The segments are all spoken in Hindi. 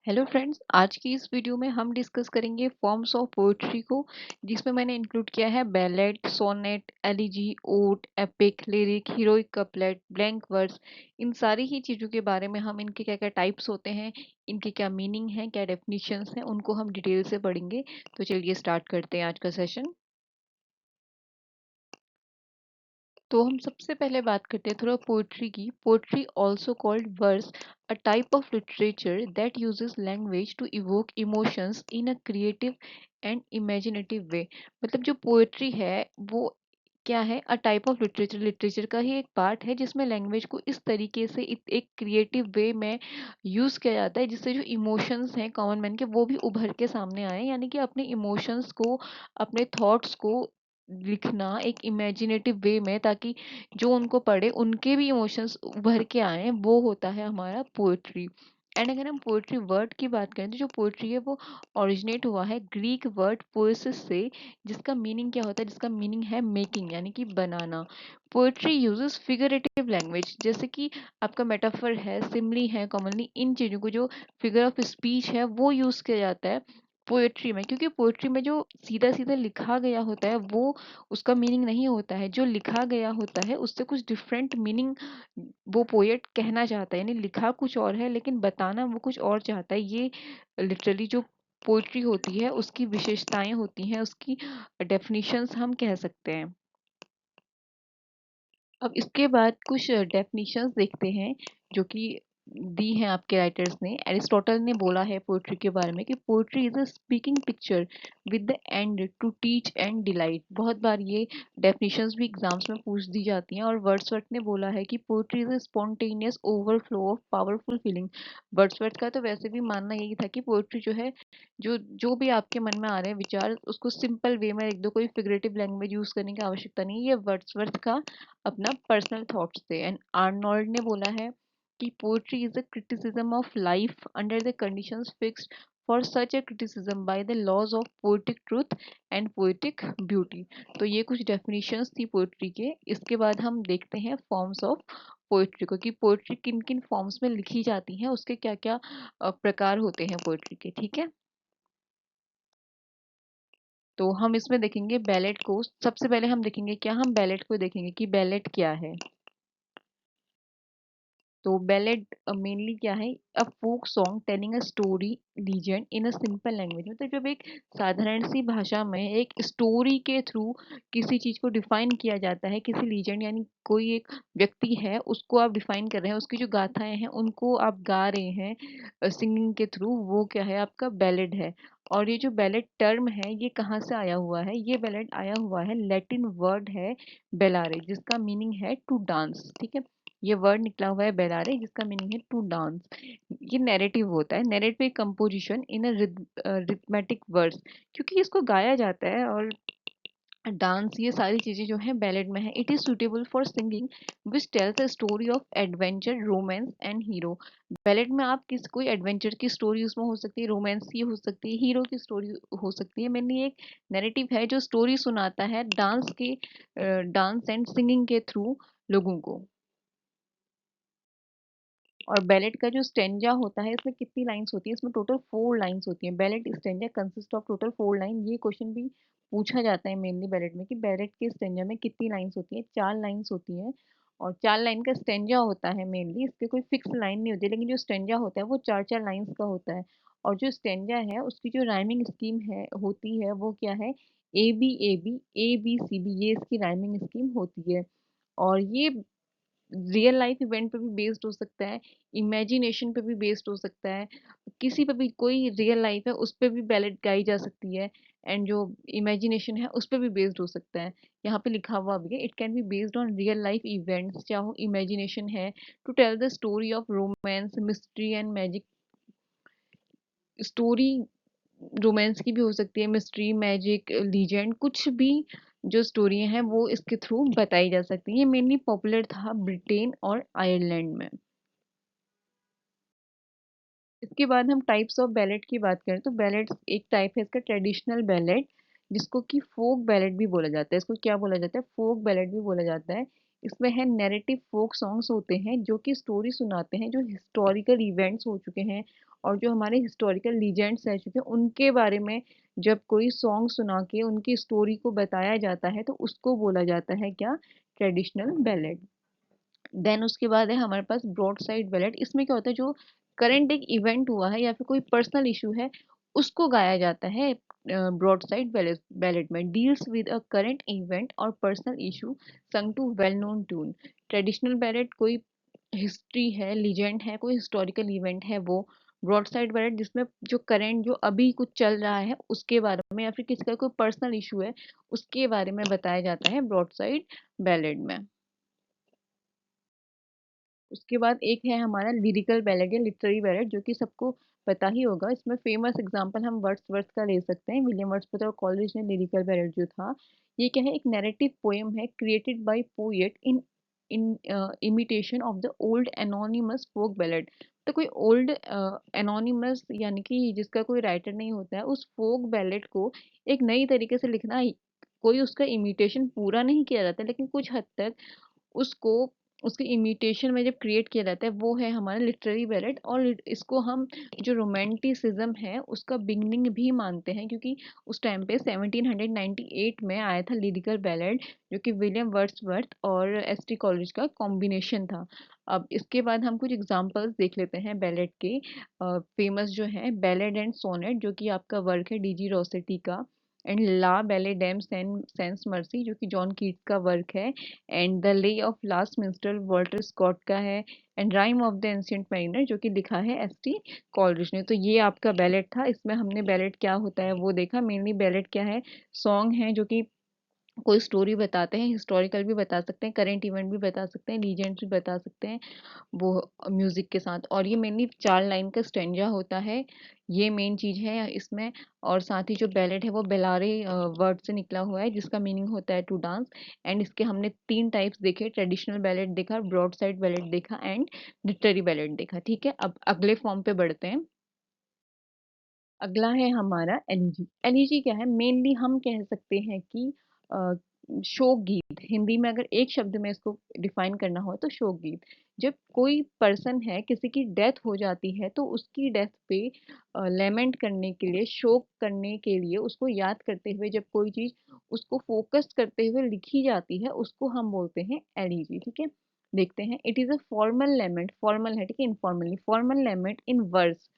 हेलो फ्रेंड्स, आज की इस वीडियो में हम डिस्कस करेंगे फॉर्म्स ऑफ पोएट्री को, जिसमें मैंने इंक्लूड किया है ballad, sonnet, elegy, ode, epic, lyric, heroic couplet, blank verse. इन सारी ही चीज़ों के बारे में हम इनके क्या क्या टाइप्स होते हैं, इनके क्या मीनिंग है, क्या डेफिनेशंस हैं, उनको हम डिटेल से पढ़ेंगे। तो चलिए स्टार्ट करते हैं आज का सेशन। तो हम सबसे पहले बात करते हैं थोड़ा पोइट्री की। Poetry also called verse, a type of literature that uses language to evoke emotions in a creative and imaginative way. मतलब जो पोइट्री है वो क्या है, a type of literature, literature का ही एक पार्ट है जिसमें लैंग्वेज को इस तरीके से एक क्रिएटिव वे में यूज किया जाता है जिससे जो इमोशंस हैं कॉमन मैन के वो भी उभर के सामने आए, यानी कि अपने इमोशंस को, अपने थॉट्स को लिखना एक इमेजिनेटिव वे में, ताकि जो उनको पढ़े उनके भी इमोशंस उभर के आए, वो होता है हमारा पोएट्री। एंड अगर हम पोएट्री वर्ड की बात करें तो जो पोएट्री है वो ओरिजिनेट हुआ है ग्रीक वर्ड पोएसिस से, जिसका मीनिंग क्या होता है, जिसका मीनिंग है मेकिंग, यानी कि बनाना। पोएट्री यूजेस फिगरेटिव लैंग्वेज, जैसे कि आपका मेटाफर है, सिमली है, कॉमनली इन चीजों को जो फिगर ऑफ स्पीच है वो यूज किया जाता है पोएट्री में, क्योंकि पोएट्री में जो सीधा सीधा लिखा गया होता है वो उसका मीनिंग नहीं होता है। जो लिखा गया होता है उससे कुछ डिफरेंट मीनिंग वो पोएट कहना चाहता है, यानी लिखा कुछ और है लेकिन बताना वो कुछ और चाहता है। ये लिटरली जो पोएट्री होती है उसकी विशेषताएं होती हैं, उसकी डेफिनेशंस हम कह सकते हैं। अब इसके बाद कुछ डेफिनेशंस देखते हैं जो कि दी हैं आपके राइटर्स ने। एरिस्टोटल ने बोला है पोएट्री के बारे में कि poetry is a speaking picture with the end to teach and delight. बहुत बार ये डेफिनेशंस भी एग्जाम्स में पूछ दी जाती हैं। और वर्ड्सवर्थ ने बोला है कि poetry is a spontaneous overflow of powerful feeling. Wordsworth का तो वैसे भी मानना यही था कि पोएट्री जो है, जो जो भी आपके मन में आ रहे हैं विचार, उसको सिंपल वे में लिख दो, कोई फिगरेटिव लैंग्वेज यूज करने की आवश्यकता नहीं। ये वर्ड्सवर्थ का अपना पर्सनल थॉट्स थे। एंड आर्नोल्ड ने बोला है कि poetry is a criticism of life under the conditions fixed for such a criticism by the laws of poetic truth and poetic beauty. तो ये कुछ डेफिनेशंस थी पोएट्री के। इसके बाद हम देखते हैं फॉर्म्स ऑफ पोएट्री को, कि पोएट्री किन किन फॉर्म्स में लिखी जाती है, उसके क्या क्या प्रकार होते हैं पोएट्री के। ठीक है, तो हम इसमें देखेंगे बैलेट को। सबसे पहले हम देखेंगे, क्या हम बैलेट को देखेंगे कि बैलेट क्या है। तो बैलेड मेनली क्या है, a folk song telling a story legend in a simple language. मतलब जब एक साधारण सी भाषा में एक स्टोरी के थ्रू किसी चीज को डिफाइन किया जाता है, किसी लीजेंड यानी कोई एक व्यक्ति है उसको आप डिफाइन कर रहे हैं, उसकी जो गाथाएं हैं उनको आप गा रहे हैं सिंगिंग के थ्रू, वो क्या है, आपका बैलेड है। और ये जो बैलेड टर्म है ये कहाँ से आया हुआ है, ये बैलेड आया हुआ है, लैटिन वर्ड है बेलारे, जिसका मीनिंग है टू डांस। ठीक है, ये वर्ड निकला हुआ है बेलारे, जिसका मीनिंग है टू डांस। ये नैरेटिव होता है, narrative composition in a arithmetic words, क्योंकि इसको गाया जाता है। और डांस, ये सारी चीजें जो है बैलेड में है। It is suitable for singing which tells a story of adventure, romance and hero. Ballad में आप किस कोई एडवेंचर की स्टोरी उसमें हो सकती है, रोमांस की हो सकती है, हीरो की स्टोरी हो सकती है। मेनली एक नैरेटिव है जो स्टोरी सुनाता है डांस के, डांस एंड सिंगिंग के थ्रू लोगों को। और बैलेट का जो स्टेंजा होता है, इसमें कितनी लाइंस होती है, इसमें टोटल 4 लाइंस होती हैं। Ballot stanza consist of total 4 line. ये क्वेश्चन भी पूछा जाता है मेनली बैलेट में कि बैलेट के स्टेंजा में कितनी लाइंस होती है। 4 लाइंस होती हैं। और 4 लाइन का स्टेंजा होता है मेनली, इसके कोई फिक्स लाइन नहीं होती, लेकिन जो स्टेंजा होता है वो 4 4 लाइंस का होता है। और जो स्टेंजा है उसकी जो राइमिंग स्कीम है होती है वो क्या है, A B B C B, ये इसकी राइमिंग स्कीम होती है। और ये रियल लाइफ इवेंट पे भी बेस्ड हो सकता है, इमेजिनेशन पे भी बेस्ड हो सकता है, किसी पे भी, कोई रियल लाइफ है उस पे भी बैलेट गाई जा सकती है। एंड जो इमेजिनेशन है उस पे भी बेस्ड हो सकता है। यहाँ पे लिखा हुआ भी है, it can be based on real life events, चाहे इमेजिनेशन है to tell the story of romance, mystery and magic. Story romance की भी हो सकती है, मिस्ट्री, मैजिक, लीजेंड, कुछ भी जो स्टोरी हैं वो इसके थ्रू बताई जा सकती है। ये मेनली पॉपुलर था ब्रिटेन और आयरलैंड में। इसके बाद हम टाइप्स ऑफ बैलेट की बात करें तो बैलेट एक टाइप है इसका, ट्रेडिशनल बैलेट, जिसको कि फोक बैलेट भी बोला जाता है। इसको क्या बोला जाता है, फोक बैलेट भी बोला जाता है। इसमें है नैरेटिव फोक सॉन्ग्स होते हैं जो कि स्टोरी सुनाते हैं, जो हिस्टोरिकल इवेंट्स हो चुके हैं और जो हमारे हिस्टोरिकल लीजेंड्स रह चुके हैं उनके बारे में जब कोई सॉन्ग सुना के उनकी स्टोरी को बताया जाता है तो उसको बोला जाता है क्या, ट्रेडिशनल बैलेड। देन उसके बाद है हमारे पास ब्रॉड साइड बैलेट। इसमें क्या होता है, जो करंट एक इवेंट हुआ है या फिर कोई पर्सनल इशू है उसको गाया जाता है ब्रॉड साइड बैलेट में। Deals with a current event और personal issue song to well known tune. Traditional ballad कोई हिस्ट्री है, लीजेंड है, कोई हिस्टोरिकल इवेंट है वो। ब्रॉड साइड बैलेट जिसमें जो करंट जो अभी कुछ चल रहा है उसके बारे में या फिर किसी का कोई पर्सनल इशू है उसके बारे में बताया जाता है ब्रॉड साइड बैलेट में। उसके बाद एक है हमारा लिरिकल बैलेड या लिटरेरी बैलेड जो कि सबको पता ही होगा। इसमें फेमस एग्जांपल हम वर्ड्सवर्थ का ले सकते हैं। विलियम वर्ड्सवर्थ और कॉलेज ने लिरिकल बैलेड जो था, ये क्या है, एक नैरेटिव पोएम है created by poet in in imitation of the old anonymous folk ballad. तो कोई ओल्ड एनोनिमस यानी कि जिसका कोई राइटर नहीं होता है उस फोक बैलेड को एक नई तरीके से लिखना, कोई उसका इमिटेशन पूरा नहीं किया जाता लेकिन कुछ हद तक उसको उसके इमिटेशन में जब क्रिएट किया जाता है वो है हमारा लिटरेरी बैलेड। और इसको हम जो रोमांटिसिज्म है उसका बिगनिंग भी मानते हैं क्योंकि उस टाइम पे 1798 में आया था लिरिकल बैलेड जो कि विलियम वर्ड्सवर्थ और एस टी कॉलेज का कॉम्बिनेशन था। अब इसके बाद हम कुछ एग्जांपल्स देख लेते हैं बैलेड के। फेमस जो है बैलेड एंड सोनेट जो कि आपका वर्क है डीजी रोसेटी का, and la belle dame sans merci जो कि जॉन कीट्स का वर्क है, and the lay of last minstrel Walter Scott का है, and rime of the ancient mariner जो कि लिखा है एस टी कॉलरिज ने। तो ये आपका बैलेट था। इसमें हमने बैलेट क्या होता है वो देखा। मेनली बैलेट क्या है, सॉन्ग है जो कि कोई स्टोरी बताते हैं, हिस्टोरिकल भी बता सकते हैं, करेंट इवेंट भी बता सकते हैं, लीजेंड्स भी बता सकते हैं वो म्यूजिक के साथ। और ये मेनली 4 लाइन का स्टेंजा होता है, ये मेन चीज है इसमें। और साथ ही जो बैलेड है वो बेलारे वर्ड से निकला हुआ है जिसका मीनिंग होता है टू डांस। एंड इसके हमने 3 टाइप्स देखे, ट्रेडिशनल बैलेड देखा, ब्रॉड साइड बैलेड देखा एंड लिटरेरी बैलेड देखा। ठीक है, अब अगले फॉर्म पे बढ़ते हैं। अगला है हमारा एलिजी। एलिजी क्या है, मेनली हम कह सकते हैं कि अ, शोक गीत। हिंदी में अगर एक शब्द में इसको डिफाइन करना हो तो शोक गीत। जब कोई पर्सन है, किसी की डेथ हो जाती है तो उसकी डेथ पे लेमेंट करने के लिए, शोक करने के लिए, उसको याद करते हुए जब कोई चीज उसको फोकस करते हुए लिखी जाती है उसको हम बोलते हैं एलिजी। ठीक है, देखते हैं। It is a formal lament, formal है ठीक है, informally formal lament in verse,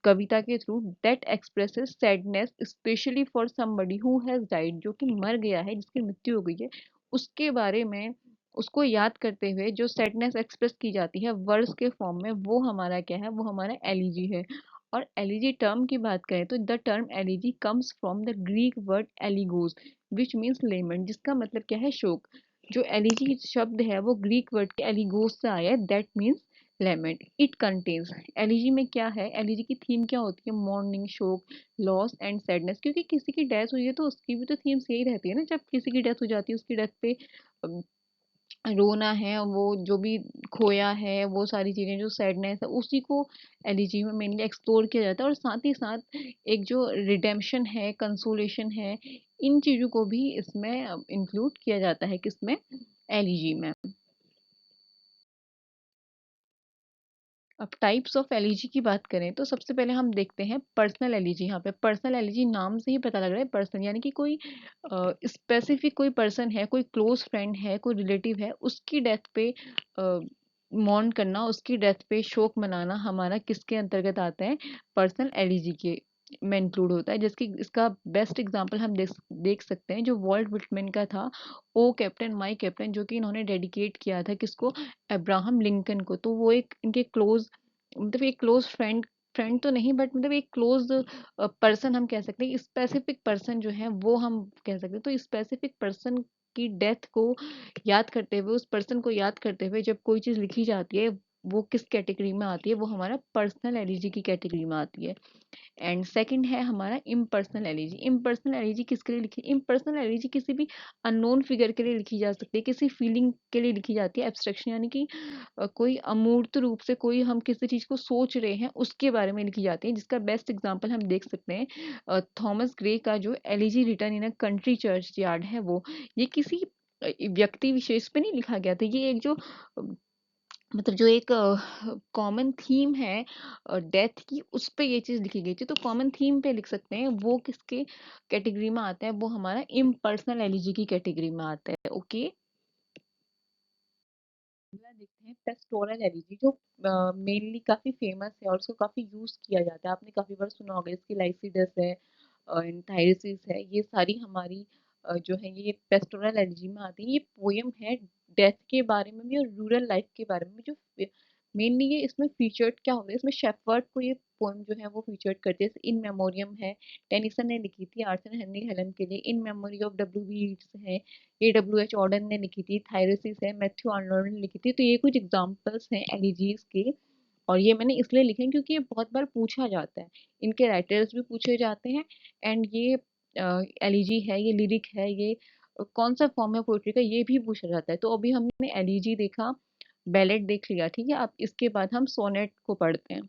कविता के through, that expresses sadness specially for somebody who has died, जो कि मर गया है, जिसकी मृत्यु हो गई है, उसके बारे में उसको याद करते हुए जो सैडनेस एक्सप्रेस की जाती है वर्ड्स के फॉर्म में, वो हमारा क्या है, वो हमारा एलिजी है। और एलिजी टर्म की बात करें तो the term elegy comes from the Greek word elegos which means lament, जिसका मतलब क्या है, शोक। जो एलिजी शब्द है वो ग्रीक वर्ड के एलिगोस से आया है, that means lament. It contains, elegy में क्या है, एलिजी की थीम क्या होती है, मॉर्निंग, शोक, लॉस एंड सैडनेस। क्योंकि किसी की डेथ हुई है तो उसकी भी तो थीम्स यही रहती है ना, जब किसी की डेथ हो जाती है उसकी डेथ पे अम, रोना है, वो जो भी खोया है वो सारी चीजें, जो सैडनेस है उसी को एलिजी में मेनली एक्सप्लोर किया जाता है। और साथ ही साथ एक जो रिडेम्पशन है, कंसोलेशन है, इन चीजों को भी इसमें इंक्लूड किया जाता है किसमें, एलिजी में। अब टाइप्स ऑफ एलईजी की बात करें तो सबसे पहले हम देखते हैं पर्सनल एलईजी। यहाँ पे पर्सनल एलईजी नाम से ही पता लग रहा है, पर्सन यानी कि कोई स्पेसिफिक कोई पर्सन है, कोई क्लोज फ्रेंड है, कोई रिलेटिव है, उसकी डेथ पे मौन करना, उसकी डेथ पे शोक मनाना हमारा किसके अंतर्गत आता है, पर्सनल एलईजी के में इंक्लूड होता है। जिसकी इसका बेस्ट एग्जांपल हम देख सकते हैं जो वॉल्ट विटमैन का था, ओ कैप्टन माय कैप्टन, जो कि इन्होंने डेडिकेट किया था किसको, अब्राहम लिंकन को। तो वो एक इनके क्लोज, मतलब एक क्लोज फ्रेंड, फ्रेंड तो नहीं बट मतलब एक क्लोज पर्सन हम कह सकते हैं, स्पेसिफिक पर्सन जो है वो हम कह सकते हैं। तो स्पेसिफिक पर्सन की डेथ को याद करते हुए, उस पर्सन को याद करते हुए जब कोई चीज लिखी जाती है वो किस कैटेगरी में आती है, वो हमारा पर्सनल एलिजी की कैटेगरी में आती है। एंड सेकंड है हमारा इम्पर्सनल एलिजी। इम्पर्सनल एलिजी किसके लिए लिखी, इम्पर्सनल एलिजी किसी भी अननोन फिगर के लिए लिखी जा सकती है, किसी फीलिंग के लिए लिखी जाती है। एब्स्ट्रैक्शन यानी कि कोई अमूर्त रूप से कोई हम किसी चीज को सोच रहे हैं उसके बारे में लिखी जाती है। जिसका बेस्ट एग्जांपल हम देख सकते हैं थॉमस ग्रे का जो elegy return in a country church yard है वो। ये किसी व्यक्ति विशेष पे नहीं लिखा गया था, ये एक जो मतलब जो एक कॉमन थीम है डेथ की, उस पे ये चीज लिखी गई थी। तो कॉमन थीम पे लिख सकते हैं, वो किसके कैटेगरी में आता है, वो हमारा इम्पर्सनल एलिजी की कैटेगरी में आता है। ओके, अगला देखते हैं पेस्टोरल एलिजी, जो मेनली काफी फेमस है और उसको काफी यूज किया जाता है। आपने काफी बार सुना होगा, इसकी लाइसिडस है, थायरिसिस है, ये सारी हमारी जो है ये पेस्टोरल एलिजी में आती है। ये पोयम है डेथ के बारे में भी और रूरल लाइफ के बारे में। जो मेनली ये इसमें फीचर्ड क्या होता है, इसमें शेफर्ड को ये पोएम जो है वो फीचर्ड करते हैं। इन मेमोरियम है, टेनिसन ने लिखी थी आर्थर हेनरी हेलन के लिए। In memory of W B Yeats है, AWH ऑर्डन ने लिखी थी। थायरोसिस है, मैथ्यू आर्नोल्ड ने लिखी थी। तो ये कुछ एग्जांपल्स हैं एलिजीज के, और ये मैंने इसलिए लिखे हैं क्योंकि ये बहुत बार पूछा जाता है, इनके राइटर्स भी पूछे जाते हैं। एंड ये एलिजी है, ये लिरिक है, ये कौन सा फॉर्म है पोएट्री का, ये भी पूछा जाता है। तो अभी हमने एलिजी देखा, बैलेट देख लिया, ठीक है। अब इसके बाद हम सोनेट को पढ़ते हैं।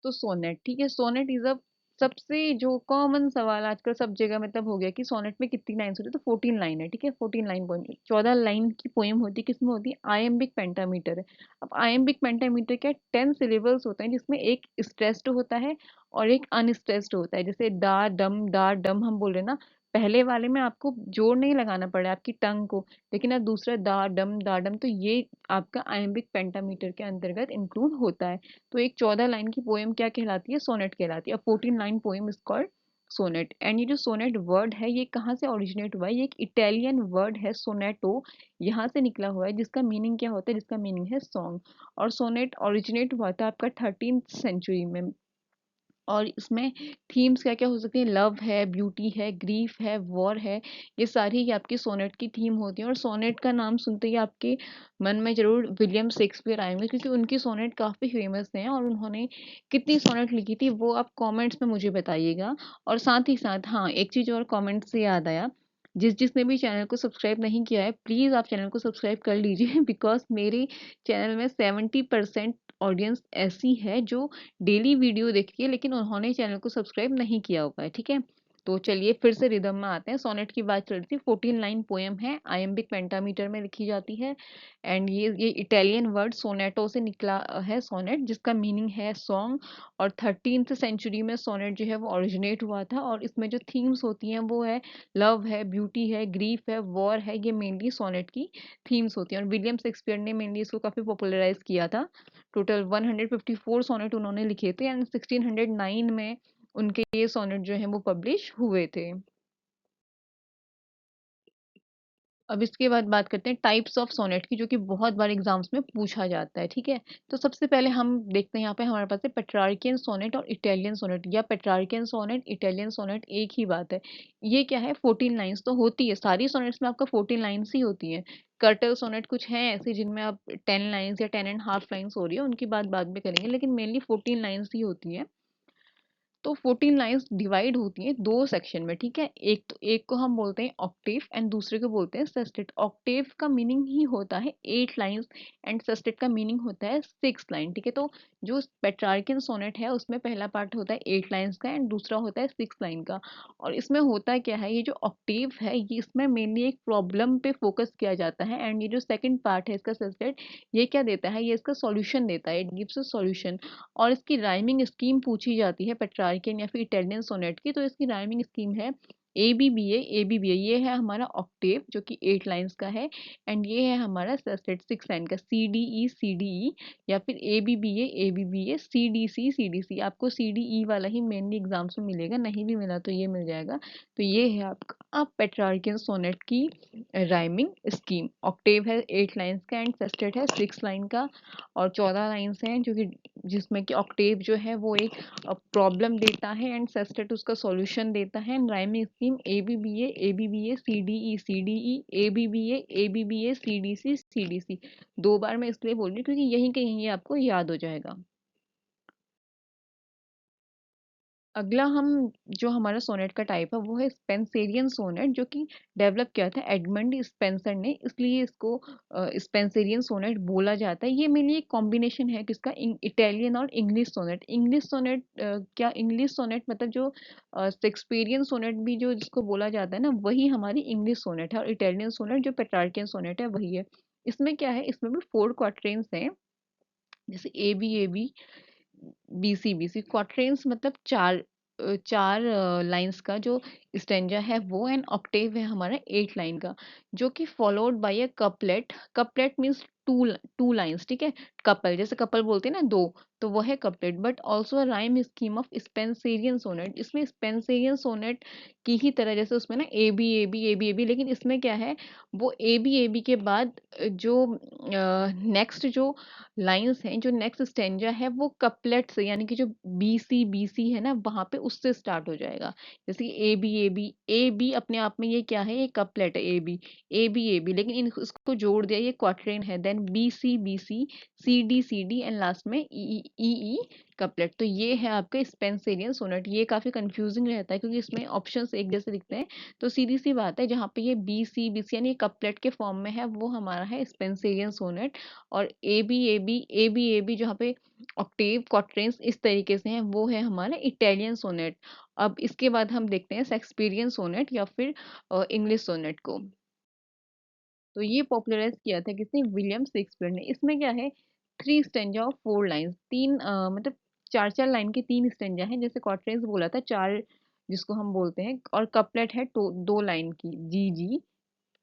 तो सोनेट, ठीक है, सोनेट इज अ सबसे जो कॉमन सवाल आजकल सब जगह मतलब हो गया कि सोनेट में कितनी लाइन होती है। तो 14 लाइन है, ठीक है, 14 लाइन पोएम, 14 लाइन की पोएम होती है। किसमें होती है, आयम्बिक पेंटामीटर है। अब आयम्बिक पेंटामीटर क्या, 10 सिलेबल्स होते हैं, जिसमें एक स्ट्रेस्ड होता है और एक अनस्ट्रेस्ड होता है। जैसे दा डम हम बोल रहे हैं ना, पहले वाले में आपको जोर नहीं लगाना पड़ा आपकी टंग को, लेकिन अब दूसरा दा डम, तो ये आपका आयम्बिक पेंटामीटर के अंतर्गत इंक्लूड होता है। तो एक 14 लाइन की पोएम क्या कहलाती है, सोनेट कहलाती है। 14 line poem is called sonnet. And ये जो सोनेट वर्ड है, ये कहाँ से ओरिजिनेट हुआ है, ये एक इटालियन वर्ड है सोनेटो, यहाँ से निकला हुआ है, जिसका मीनिंग क्या होता है, जिसका मीनिंग है सॉन्ग। और सोनेट ओरिजिनेट हुआ था आपका 13th सेंचुरी में। और इसमें थीम्स क्या क्या हो सकती हैं, लव है, ब्यूटी है, ग्रीफ है, वॉर है, ये सारी ही आपकी सोनेट की थीम होती है। और सोनेट का नाम सुनते ही आपके मन में जरूर विलियम शेक्सपियर आएंगे, क्योंकि उनकी सोनेट काफ़ी फेमस हैं। और उन्होंने कितनी सोनेट लिखी थी वो आप कमेंट्स में मुझे बताइएगा। और साथ ही साथ हाँ, एक चीज़ और कमेंट से याद आया, जिसने भी चैनल को सब्सक्राइब नहीं किया है, प्लीज़ आप चैनल को सब्सक्राइब कर लीजिए बिकॉज मेरे चैनल में 70% ऑडियंस ऐसी है जो डेली वीडियो देखती है, लेकिन उन्होंने चैनल को सब्सक्राइब नहीं किया हुआ है, ठीक है। तो चलिए फिर से रिदम में आते हैं। सोनेट की बात चल रही थी, 14 लाइन पोएम है, आयम्बिक पेंटामीटर में लिखी जाती है। एंड ये इटालियन वर्ड सोनेटो से निकला है सोनेट, जिसका मीनिंग है सॉन्ग। और 13th सेंचुरी में सोनेट जो है वो ओरिजिनेट हुआ था। और इसमें जो थीम्स होती हैं वो है लव है, ब्यूटी है, ग्रीफ है, वॉर है, ये मेनली सोनेट की थीम्स होती हैं। और विलियम शेक्सपियर ने मेनली इसको काफ़ी पॉपुलराइज किया था। टोटल 154 सोनेट उन्होंने लिखे थे एंड 1609 में उनके ये सोनेट जो है वो पब्लिश हुए थे। अब इसके बाद बात करते हैं टाइप्स ऑफ सोनेट की, जो कि बहुत बार एग्जाम्स में पूछा जाता है, ठीक है। तो सबसे पहले हम देखते हैं, यहाँ पे हमारे पास है पेट्रार्कियन सोनेट और इटालियन सोनेट, या पेट्रार्कियन सोनेट, इटालियन सोनेट एक ही बात है। ये क्या है, 14 लाइन्स तो होती है, सारी सोनेट्स में आपका 14 लाइन्स ही होती है। कर्टल सोनेट कुछ हैं ऐसे जिनमें आप 10 लाइन्स या 10.5 लाइन्स हो रही है, उनकी बात बाद में करेंगे, लेकिन मेनली 14 लाइन्स ही होती है। तो 14 लाइंस डिवाइड होती हैं दो सेक्शन में, ठीक है। एक को हम बोलते हैं ऑक्टेव एंड दूसरे को बोलते हैं सेस्टेट। ऑक्टेव का मीनिंग ही होता है 8 लाइंस एंड सेस्टेट का मीनिंग होता है 6 लाइन, ठीक है। तो जो पेट्रार्कियन सोनेट है उसमें पहला पार्ट होता है 8 लाइंस का एंड दूसरा होता है 6 लाइन का। और इसमें होता क्या है, ये जो ऑक्टेव है ये इसमें मेनली एक प्रॉब्लम पे फोकस किया जाता है। एंड ये जो सेकंड पार्ट है इसका सेस्टेट, ये क्या देता है, ये इसका सॉल्यूशन देता है, इट गिव्स अ सॉल्यूशन। और इसकी राइमिंग स्कीम पूछी जाती है पेट्रार्कियन या फिर इटालियन सोनेट की, तो इसकी राइमिंग स्कीम है ए बी बी ए। ये है हमारा ऑक्टेव जो कि 8 लाइंस का है। एंड ये है हमारा सेस्टेट 6 लाइन का, सी डी ई या फिर A B B A C D C. आपको CDE वाला ही मेनली एग्जाम्स में मिलेगा, नहीं भी मिला तो ये मिल जाएगा। तो ये है आपका पेट्रार्कियन सोनेट की राइमिंग स्कीम। ऑक्टेव है 8 लाइंस का एंड सेस्टेट है 6 लाइन का। और 14 लाइंस हैं जो कि जिसमें कि ऑक्टेव जो है वो एक प्रॉब्लम देता है एंड सेस्टेट उसका सॉल्यूशन देता है। And rhyming scheme A B B A C D C. दो बार मैं इसलिए बोल रही हूँ क्योंकि यहीं कहीं ये आपको याद हो जाएगा। अगला हम जो हमारा सोनेट का टाइप है वो है स्पेंसेरियन सोनेट, जो कि डेवलप किया था एडमंड स्पेंसर ने, इसलिए इसको स्पेंसेरियन सोनेट बोला जाता है। ये मेनली एक कॉम्बिनेशन है किसका, इटालियन और इंग्लिश सोनेट। इंग्लिश सोनेट क्या, इंग्लिश सोनेट मतलब जो शेक्सपियरियन सोनेट भी जो जिसको बोला जाता है ना, वही हमारी इंग्लिश सोनेट है, और इटालियन सोनेट जो पेट्रार्कियन सोनेट है वही है। इसमें क्या है, इसमें भी 4 क्वार्टेन्स हैं, जैसे ए बी बीसी क्वाट्रेंस मतलब चार लाइंस का जो स्टेंजा है वो, एंड ऑक्टेव है हमारा 8 लाइन का, जो कि followed by a couplet. Couplet means two lines, ठीक है। कपल, जैसे कपल बोलते हैं ना दो, तो वो है couplet. But also a rhyme scheme of Spenserian sonnet. इसमें स्पेंसेरियन सोनेट की ही तरह, जैसे उसमें ना ए बी, लेकिन इसमें क्या है, वो ए बी के बाद जो नेक्स्ट जो लाइन्स हैं, जो नेक्स्ट स्टेंजा है वो कपलेट से, यानी कि जो बी सी है ना, वहां पे उससे स्टार्ट हो जाएगा। जैसे कि ए बी अपने आप में ये क्या है, ये कपलेट है ए बी, लेकिन इन इसको जोड़ दिया, ये क्वार्टेन है। Then B C D and last में ई कपलेट। तो ये है आपका स्पेंसेरियन सोनेट। ये काफी कंफ्यूजिंग रहता है क्योंकि इसमें ऑप्शंस एक जैसे दिखते हैं। तो सीधी सी बात है, जहाँ पे ये बी सी यानी कपलेट के फॉर्म में है, वो हमारा है स्पेंसेरियन सोनेट। और ए बी जहाँ पे ऑक्टेव क्वाट्रेंस इस तरीके से हैं, वो है हमारा इटालियन सोनेट। अब इसके बाद हम देखते हैं शेक्सपियरियन सोनेट या फिर इंग्लिश सोनेट को। तो ये पॉपुलराइज किया था किसने, विलियम शेक्सपियर ने। इसमें क्या है, 3 स्टेंजा ऑफ 4 लाइन्स, तीन मतलब चार चार लाइन के 3 स्टेंजा हैं, जैसे क्वाट्रेंस बोला था चार, जिसको हम बोलते हैं। और कपलेट है तो 2 लाइन की, जी,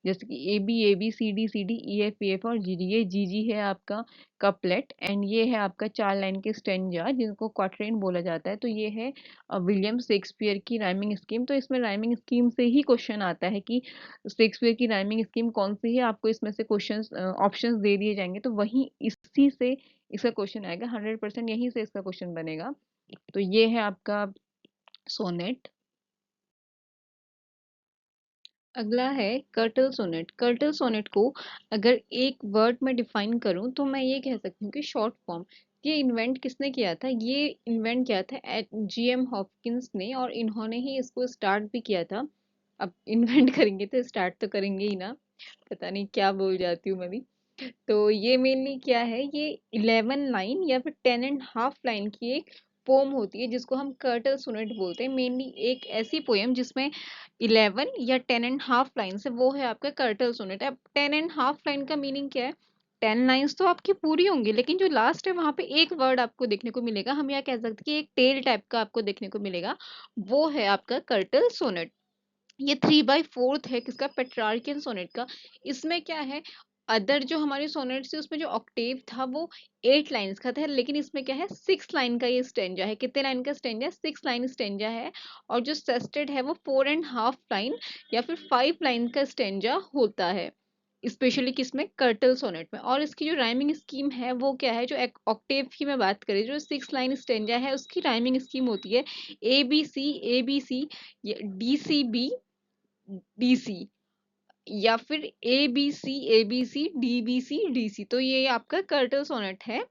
जैसे कि सी डी ई एफ और जी डी। ये जी है आपका कपलेट, एंड ये है आपका 4 लाइन के स्टेंजा जिनको क्वाट्रेन बोला जाता है। तो ये है विलियम शेक्सपियर की राइमिंग स्कीम। तो इसमें राइमिंग स्कीम से ही क्वेश्चन आता है कि शेक्सपियर की राइमिंग स्कीम कौन सी है, आपको इसमें से क्वेश्चंस ऑप्शंस दे दिए जाएंगे, तो वही इसी से इसका क्वेश्चन आएगा, 100% यहीं से इसका क्वेश्चन बनेगा। तो ये है आपका सोनेट। अगला है कर्टल सोनेट। कर्टल सोनेट को अगर एक वर्ड में डिफाइन करूं तो मैं ये कह सकती हूँ कि शॉर्ट फॉर्म। ये इन्वेंट किसने किया था, ये इन्वेंट किया था जीएम हॉपकिंस ने, और इन्होंने ही इसको स्टार्ट भी किया था। अब इन्वेंट करेंगे तो स्टार्ट तो करेंगे ही ना, पता नहीं क्या बोल जाती हूँ मैं भी। तो ये मेनली क्या है, ये 11 लाइन या फिर 10.5 लाइन की एक पोम होती है, जिसको हम कर्टल सोनेट बोलते हैं। मेनली एक ऐसी पोएम जिसमें 11 या 10.5 लाइन से, वो है आपका कर्टल सोनेट। अब 10.5 लाइन का मीनिंग क्या है, 10 लाइन्स तो आपकी पूरी होंगी, लेकिन जो लास्ट है वहां पे एक वर्ड आपको देखने को मिलेगा, हम यह कह सकते हैं कि एक टेल टाइप का आपको देखने को मिलेगा, वो है आपका कर्टल सोनेट। ये 3/4 है किसका, पेट्रार्कियन सोनेट का। इसमें क्या है, अदर जो हमारे सोनेट से उसमें जो ऑक्टेव था वो 8 लाइंस का था, लेकिन इसमें क्या है 6 लाइन का ये स्टेंजा है। कितने लाइन का स्टेंजा है, 6 लाइन स्टेंजा है। और जो सेस्टेड है वो 4.5 लाइन या फिर 5 लाइन का स्टेंजा होता है, स्पेशली किसमें, कर्टल सोनेट में। और इसकी जो राइमिंग स्कीम है वो क्या है, जो ऑक्टेव की मैं बात करें, जो 6 लाइन स्टेंजा है उसकी राइमिंग स्कीम होती है A B C, D C B D C, या फिर ए बी सी डी सी। तो ये आपका कर्टल सोनेट है।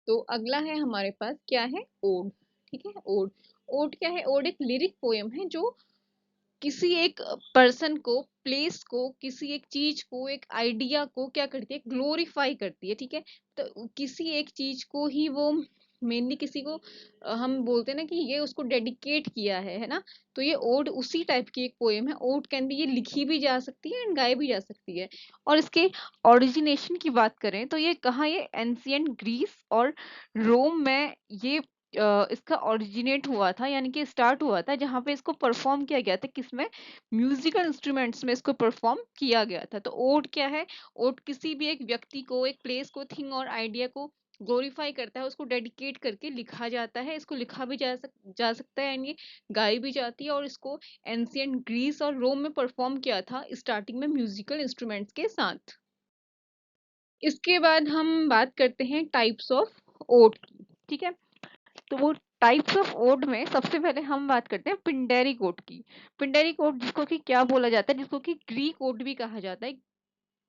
तो अगला है हमारे पास क्या है, ओड। ठीक है, ओड। ओड क्या है, ओड एक लिरिक पोयम है जो किसी एक पर्सन को, प्लेस को, किसी एक चीज को, एक आइडिया को क्या करती है, ग्लोरीफाई करती है। ठीक है, तो किसी एक चीज को ही वो मेनली किसी को हम बोलते हैं ना कि ये उसको डेडिकेट किया है ना। तो ये ओड उसी टाइप की एक पोएम है। ओड कैन बी, ये लिखी भी जा सकती है एंड गाई भी जा सकती है। और इसके ओरिजिनेशन की बात करें तो ये कहाँ, ये एंशियंट ग्रीस और रोम में ये इसका ओरिजिनेट हुआ था, यानी कि स्टार्ट हुआ था, जहाँ पे इसको परफॉर्म किया गया था, किसमें, म्यूजिकल इंस्ट्रूमेंट्स में इसको परफॉर्म किया गया था। तो ओड क्या है, ओड किसी भी एक व्यक्ति को, एक प्लेस को, थिंग और आइडिया को ग्लोरीफाई करता है, उसको डेडिकेट करके लिखा जाता है। इसको लिखा भी जा सकता है एंड ये गाई भी जाती है। और इसको एंशियंट ग्रीस और रोम में परफॉर्म किया था स्टार्टिंग में म्यूजिकल इंस्ट्रूमेंट्स के साथ। इसके बाद हम बात करते हैं टाइप्स ऑफ ओड की। ठीक है, तो वो टाइप्स ऑफ ओड में सबसे पहले हम बात करते हैं पिंडेरिक ओड की। पिंडेरिक ओड जिसको कि क्या बोला जाता है, जिसको कि ग्रीक ओड भी कहा जाता है।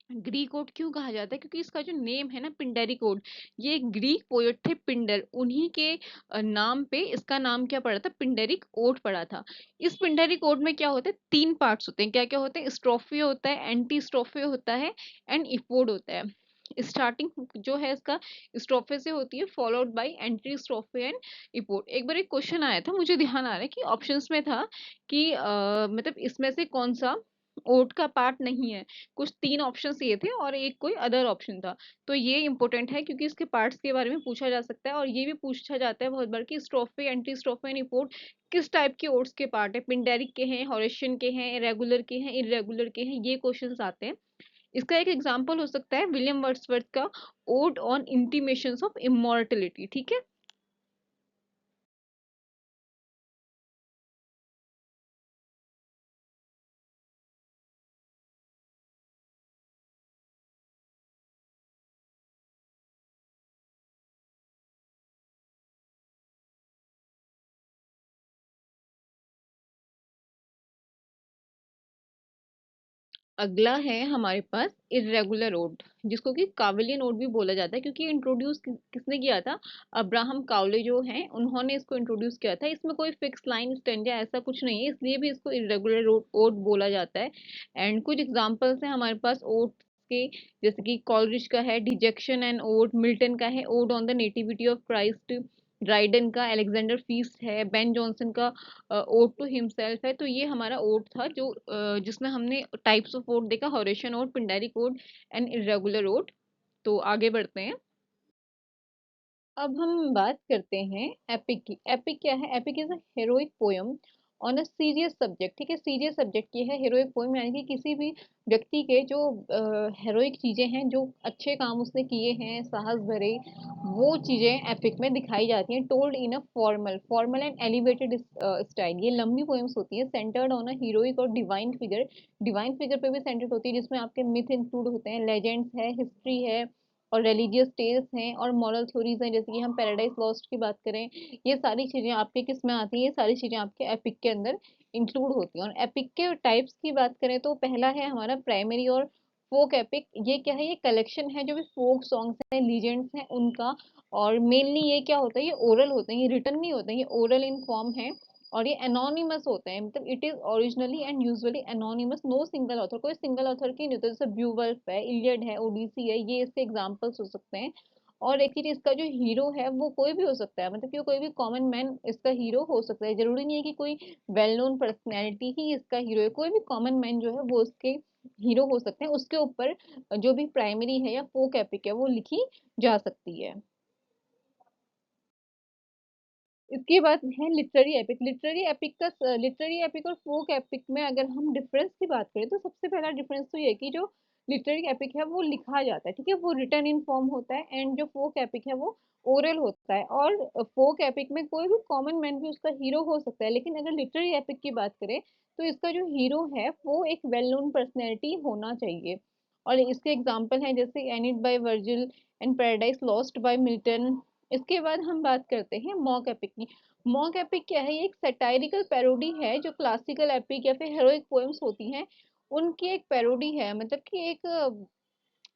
ग्रीक ओड क्यों कहा जाता है, क्योंकि इसका जो नेम है ना पिंडेरिक ओड, ये ग्रीक पोएट थे पिंडर, उन्हीं के नाम पे इसका नाम क्या पड़ा था, पिंडेरिक ओड पड़ा था। इस पिंडेरिक ओड में क्या होता है, तीन पार्ट्स होते हैं। क्या क्या होते हैं, स्ट्रोफे होता है, एंटी स्ट्रोफे होता है एंड इपोड होता है। स्टार्टिंग जो है इसका स्ट्रोफे से होती है, followed by antistrophe and epode. एक बार एक क्वेश्चन आया था, मुझे ध्यान आ रहा है कि ऑप्शंस में था कि मतलब इसमें से कौन सा ओड का पार्ट नहीं है। कुछ तीन ऑप्शन ये थे और एक कोई अदर ऑप्शन था। तो ये इंपॉर्टेंट है क्योंकि इसके पार्ट्स के बारे में पूछा जा सकता है, और ये भी पूछा जाता है बहुत बार कि स्ट्रोफे, एंटी स्ट्रोफे एंड इपोड किस टाइप के ओड्स के पार्ट है, पिंडेरिक के हैं, हॉरेशियन के हैं, रेगुलर के हैं, इरेगुलर के हैं, ये क्वेश्चंस आते हैं। इसका एक एग्जांपल हो सकता है विलियम वर्ड्सवर्थ का odd on intimations of immortality. ठीक है, अगला है हमारे पास इर्रेगुलर ओड, जिसको कि कावलियन ओड भी बोला जाता है, क्योंकि इंट्रोड्यूस किसने किया था, अब्राहम कावले जो हैं उन्होंने इसको इंट्रोड्यूस किया था। इसमें कोई फिक्स लाइन स्टेंजा ऐसा कुछ नहीं है, इसलिए भी इसको इर्रेगुलर ओड बोला जाता है। एंड कुछ एग्जांपल्स हैं हमारे पास ओड के, जैसे कि कॉलरिज का है डिजेक्शन एंड ओड, मिल्टन का है odd on the nativity of Christ, Dryden का एलेक्जेंडर फीस्ट है, बेन जॉनसन का ओड टू हिमसेल्फ है। तो ये हमारा ओड था जो जिसमें हमने टाइप्स ऑफ ओड देखा, Horatian ode, Pindaric ode and irregular ode. तो आगे बढ़ते हैं। अब हम बात करते हैं एपिक की। एपिक क्या है, epic is a heroic poem on a serious subject. ठीक है, सीरियस सब्जेक्ट की है हेरोइक पोयम, यानी कि किसी भी व्यक्ति के जो हेरोइक चीजें हैं, जो अच्छे काम उसने किए हैं, साहस भरे, वो चीजें एपिक में दिखाई जाती हैं, told in a formal and elevated style. ये लंबी पोएम्स होती हैं, सेंटर्ड ऑन अ हीरोइक और डिवाइन फिगर। डिवाइन फिगर पे भी सेंटर्ड होती है, जिसमें आपके मिथ इंक्लूड होते हैं, लेजेंड्स है, हिस्ट्री है, और रिलीजियस टेल्स हैं, और मॉरल थ्योरीज हैं, जैसे कि हम पैराडाइज लॉस्ट की बात करें। ये सारी चीजें आपके किस में आती हैं, ये सारी चीजें आपके एपिक के अंदर इंक्लूड होती हैं। और एपिक के टाइप्स की बात करें तो पहला है हमारा प्राइमरी और फोक एपिक। ये क्या है, ये कलेक्शन है जो भी फोक सॉन्ग्स हैं, लीजेंड्स हैं उनका। और मेनली ये क्या होता है, ये ओरल होते हैं, ये रिटर्न नहीं होते हैं, ये ओरल इन फॉर्म है। और ये एनोनिमस होते हैं, मतलब it is originally and usually anonymous, no single author, कोई सिंगल ऑथर की नहीं होता। जैसे ब्यूवल्फ है, इलियड है, ओडिसी है, ये इसके एग्जांपल्स हो सकते हैं। और एक चीज, इसका जो हीरो है वो कोई भी हो सकता है, मतलब कि कोई भी कॉमन मैन इसका हीरो हो सकता है, जरूरी नहीं है कि कोई वेल नोन पर्सनैलिटी ही इसका हीरो है। कोई भी कॉमन मैन जो है वो उसके हीरो हो सकते हैं, उसके ऊपर जो भी प्राइमरी है या फोक एपिक है वो लिखी जा सकती है। इसके बाद है लिटरेरी एपिक। लिटरेरी एपिक और फोक एपिक में अगर हम डिफरेंस की बात करें तो सबसे पहला डिफरेंस तो ये है कि जो लिटरेरी एपिक है वो लिखा जाता है, ठीक है, वो रिटन इन फॉर्म होता है, एंड जो फोक एपिक है वो ओरल होता है। और फोक एपिक में कोई भी कॉमन मैन भी उसका हीरो हो सकता है, लेकिन अगर लिटरेरी एपिक की बात करें तो इसका जो हीरो है वो एक वेल नोन पर्सनैलिटी होना चाहिए। और इसके एग्जाम्पल हैं जैसे Aeneid by Virgil and Paradise Lost by Milton. इसके बाद हम बात करते हैं मॉक एपिक की। मॉक एपिक क्या है, ये एक सैटायरिकल पैरोडी है, जो क्लासिकल एपिक या फिर हेरोइक पोएम्स होती हैं उनकी एक पैरोडी है, मतलब कि एक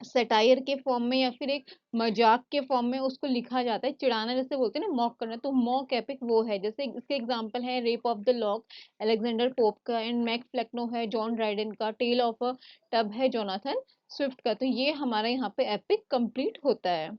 सटायर के फॉर्म में या फिर एक मजाक के फॉर्म में उसको लिखा जाता है, चिढ़ाना जैसे बोलते हैं ना, मॉक करना, तो मॉक एपिक वो है। जैसे इसके एग्जांपल है rape of the lock Alexander pope का, एंड मैक फ्लेक्नो है जॉन ड्राइडन का, टेल ऑफ अ टब है जोनाथन स्विफ्ट का। तो ये हमारा यहाँ पे एपिक कंप्लीट होता है।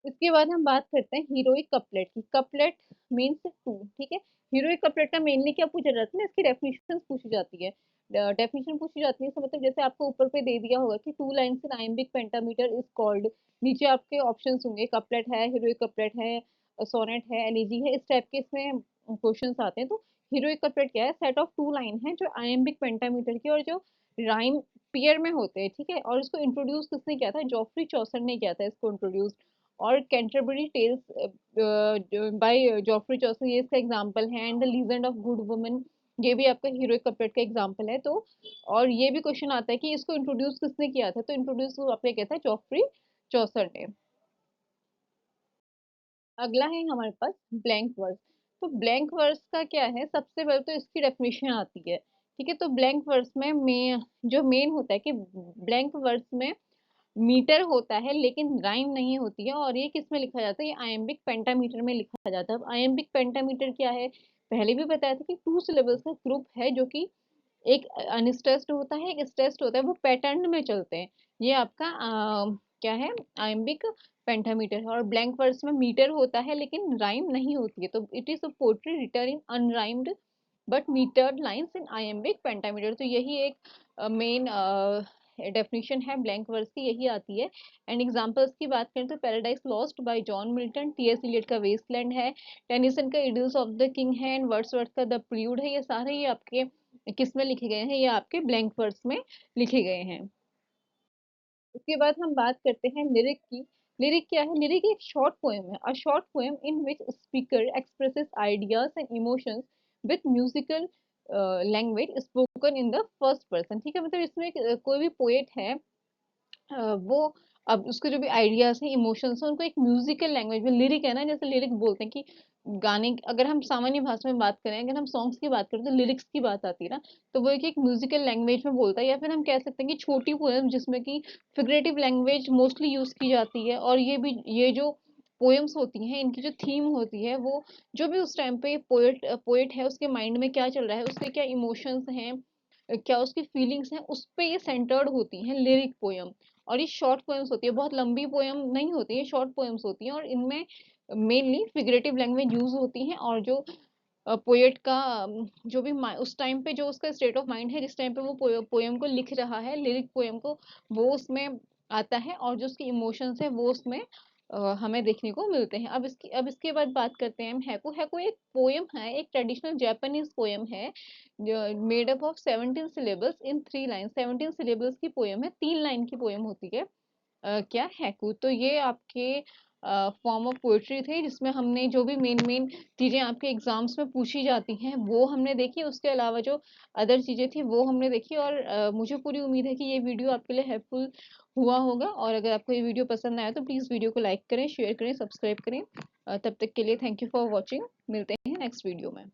इसके बाद हम बात करते हैं हीरोइक कपलेट की। कपलेट मीन्स टू, ठीक है। हीरोइक कपलेट का मेनली क्या पूछा जाता है ना, इसकी डेफिनेशन पूछी जाती है। डेफिनेशन पूछी जाती है इसका मतलब जैसे आपको ऊपर पे दे दिया होगा कि two lines in iambic pentameter is called. नीचे आपके ऑप्शंस होंगे, कपलेट है, हीरोइक कपलेट है, सोनेट है, एलिजी है, इस टाइप के इसमें क्वेश्चंस आते हैं। तो हीरोइक कपलेट क्या है, सेट ऑफ टू लाइन है जो आइम्बिक पेंटामीटर की और जो राइम पेयर में होते हैं, ठीक है। और इसको इंट्रोड्यूस किसने किया था, जॉफ्री चौसर ने किया था इसको इंट्रोड्यूस। और कैंटरबरी टेल्स बाय जॉफ्री चौसर, ये इसका एग्जांपल है। And the legend of good woman, ये भी आपका हीरोइक कपलेट का एग्जांपल है। तो और ये भी क्वेश्चन आता है कि इसको इंट्रोड्यूस किसने किया था, तो इंट्रोड्यूस आपने किया था जॉफ्री चौसर ने। अगला है हमारे पास ब्लैंक वर्स। तो ब्लैंक वर्स का क्या है, सबसे पहले तो इसकी डेफिनेशन आती है, ठीक है। तो ब्लैंक वर्स में जो मेन होता है कि ब्लैंक वर्स में मीटर होता है लेकिन राइम नहीं होती है। और ये किस में लिखा जाता है, ये आयम्बिक पेंटामीटर में लिखा जाता है। अब आयम्बिक पेंटामीटर क्या है, पहले भी बताया था कि टू सिलेबल्स का ग्रुप है जो कि एक अनस्ट्रेस्ड होता है, एक स्ट्रेस्ड होता है, वो पैटर्न में चलते हैं। ये आपका क्या है, आयम्बिक पेंटामीटर है। और ब्लैंक वर्स में मीटर होता है लेकिन राइम नहीं होती है, तो it is a poetry written in unrhymed but metered lines in iambic pentameter. तो यही एक मेन डेफिनेशन है ब्लैंक वर्स की, यही आती है। एंड एग्जांपल्स की बात करें तो Paradise Lost by John Milton, T S Eliot का वेस्टलैंड है, टेनिसन का इडल्स ऑफ द किंग है, एंड वर्ड्सवर्थ का द प्रिल्यूड है। ये सारे ये आपके किस में लिखे गए हैं, ये आपके ब्लैंक वर्स में लिखे गए हैं। उसके बाद हम बात करते हैं लिरिक की। लिरिक क्या है, लिरिक एक शॉर्ट पोएम है, a short poem in which speaker expresses ideas and emotions with musical language spoken in the first person, ठीक है। मतलब इसमें कोई भी पोएट है, वो अब उसके जो भी आइडियाज हैं, इमोशंस हैं, उनको एक म्यूजिकल लैंग्वेज में, लिरिक है ना, जैसे लिरिक बोलते हैं कि गाने, अगर हम सामान्य भाषा में बात करें, अगर हम सॉन्ग्स की बात करें तो लिरिक्स की बात आती है ना, तो वो एक म्यूजिकल लैंग्वेज में बोलता है। या फिर हम कह सकते हैं कि छोटी पोएम जिसमें कि फिगरेटिव लैंग्वेज मोस्टली यूज की जाती है। और ये जो पोएम्स होती हैं, इनकी जो थीम होती है, वो जो भी उस टाइम पे पोएट पोएट है उसके माइंड में क्या चल रहा है, उसके क्या इमोशंस हैं, क्या उसकी फीलिंग्स हैं, उस पे ये सेंटर्ड होती हैं लिरिक पोयम। और ये शॉर्ट पोएम्स होती है, बहुत लंबी पोएम नहीं होती है, शॉर्ट पोएम्स होती हैं। और इनमें मेनली फिगरेटिव लैंग्वेज यूज होती हैं। और जो पोएट का जो भी उस टाइम पे जो उसका स्टेट ऑफ माइंड है, जिस टाइम पे वो पोएम को लिख रहा है, लिरिक पोएम को, वो उसमें आता है। और जो उसके इमोशंस है वो उसमें हमें देखने को मिलते हैं। अब इसके बाद बात करते हैं हम हैको। हैको एक पोएम है, एक ट्रेडिशनल जापानीज पोएम है made up of 17 syllables in 3 line. 17 syllables की पोएम है, 3 लाइन की पोएम होती है। क्या हैकू। तो ये आपके फॉर्म ऑफ पोएट्री थे जिसमें हमने जो भी मेन मेन चीजें आपके एग्जाम्स में पूछी जाती हैं वो हमने देखी। उसके अलावा जो अदर चीजें थी वो हमने देखी। और मुझे पूरी उम्मीद है कि ये वीडियो आपके लिए हेल्पफुल हुआ होगा। और अगर आपको ये वीडियो पसंद आया तो प्लीज वीडियो को लाइक करें, शेयर करें, सब्सक्राइब करें। तब तक के लिए थैंक यू फॉर वॉचिंग। मिलते हैं नेक्स्ट वीडियो में।